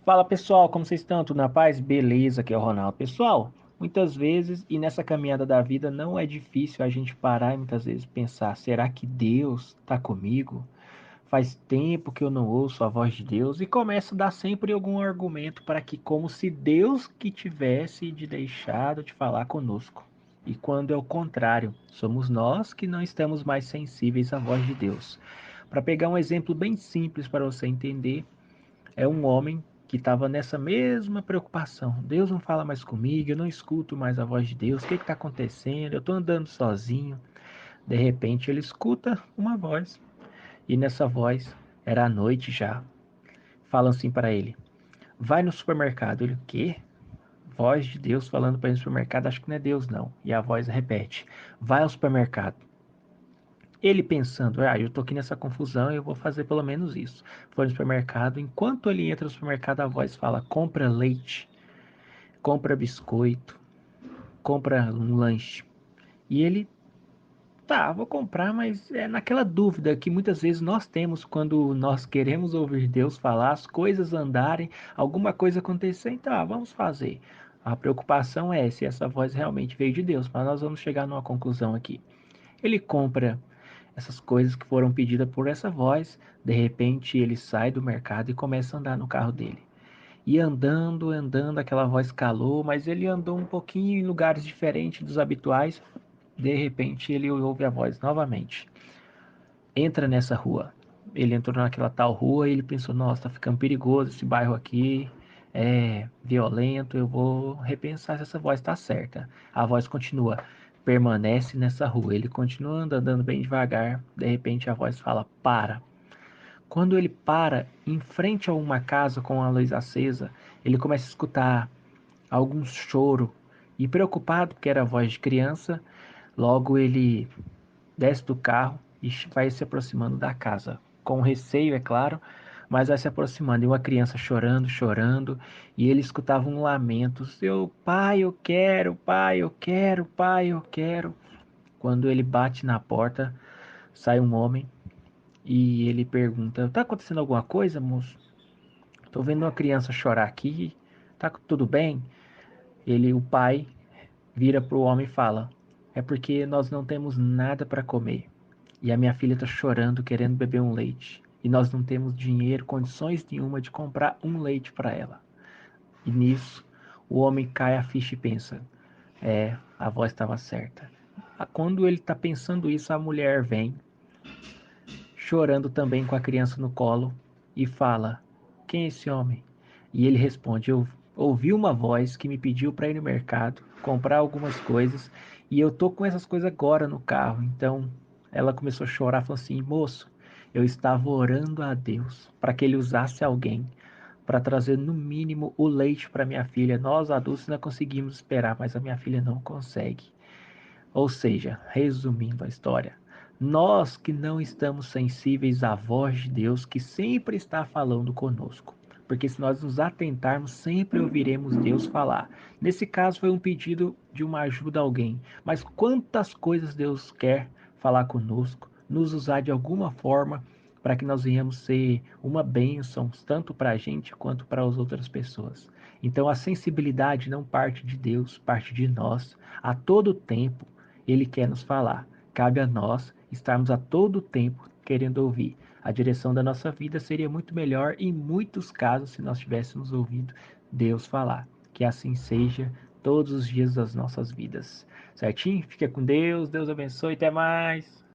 Fala pessoal, como vocês estão? Tudo na paz? Beleza, aqui é o Ronaldo. Pessoal, muitas vezes e nessa caminhada da vida não é difícil a gente parar e muitas vezes pensar: será que Deus está comigo? Faz tempo que eu não ouço a voz de Deus e começa a dar sempre algum argumento para que, como se Deus que tivesse de deixado de falar conosco. E quando é o contrário, somos nós que não estamos mais sensíveis à voz de Deus. Para pegar um exemplo bem simples para você entender, é um homem que estava nessa mesma preocupação. Deus não fala mais comigo, eu não escuto mais a voz de Deus. O que está acontecendo? Eu estou andando sozinho. De repente ele escuta uma voz. E nessa voz, era a noite já. Falam assim para ele: vai no supermercado. Ele, o quê? Voz de Deus falando para ele no supermercado, acho que não é Deus não. E a voz repete: vai ao supermercado. Ele pensando, eu tô aqui nessa confusão, eu vou fazer pelo menos isso. Foi no supermercado, enquanto ele entra no supermercado, a voz fala: compra leite, compra biscoito, compra um lanche. E ele, tá, vou comprar, mas é naquela dúvida que muitas vezes nós temos quando nós queremos ouvir Deus falar, as coisas andarem, alguma coisa acontecer, então, vamos fazer. A preocupação é se essa voz realmente veio de Deus, mas nós vamos chegar numa conclusão aqui. Ele compra essas coisas que foram pedidas por essa voz, de repente ele sai do mercado e começa a andar no carro dele. E andando, andando, aquela voz calou, mas ele andou um pouquinho em lugares diferentes dos habituais. De repente ele ouve a voz novamente: entra nessa rua. Ele entrou naquela tal rua e ele pensou: nossa, tá ficando perigoso esse bairro aqui, é violento, eu vou repensar se essa voz está certa. A voz continua: permanece nessa rua. Ele continua andando bem devagar. De repente a voz fala: para. Quando ele para em frente a uma casa com a luz acesa, ele começa a escutar algum choro e, preocupado, porque era a voz de criança, logo ele desce do carro e vai se aproximando da casa. Com receio, é claro, mas vai se aproximando. E uma criança chorando, chorando, e ele escutava um lamento: seu pai, eu quero, pai, eu quero, pai, eu quero. Quando ele bate na porta, sai um homem e ele pergunta: tá acontecendo alguma coisa, moço? Tô vendo uma criança chorar aqui, tá tudo bem? O pai, vira pro homem e fala: é porque nós não temos nada para comer. E a minha filha está chorando, querendo beber um leite. E nós não temos dinheiro, condições nenhuma de comprar um leite para ela. E nisso, o homem cai a ficha e pensa: a voz estava certa. Quando ele está pensando isso, a mulher vem, chorando também com a criança no colo, e fala: quem é esse homem? E ele responde: eu ouvi uma voz que me pediu para ir no mercado, comprar algumas coisas, e eu tô com essas coisas agora no carro. Então ela começou a chorar, falou assim: moço, eu estava orando a Deus para que ele usasse alguém para trazer no mínimo o leite para minha filha. Nós adultos não conseguimos esperar, mas a minha filha não consegue. Ou seja, resumindo a história, nós que não estamos sensíveis à voz de Deus que sempre está falando conosco. Porque se nós nos atentarmos, sempre ouviremos Deus falar. Nesse caso foi um pedido de uma ajuda a alguém. Mas quantas coisas Deus quer falar conosco, nos usar de alguma forma para que nós venhamos ser uma bênção, tanto para a gente quanto para as outras pessoas. Então a sensibilidade não parte de Deus, parte de nós. A todo tempo ele quer nos falar. Cabe a nós estarmos a todo tempo querendo ouvir. A direção da nossa vida seria muito melhor em muitos casos se nós tivéssemos ouvido Deus falar. Que assim seja todos os dias das nossas vidas. Certinho? Fica com Deus, Deus abençoe, até mais.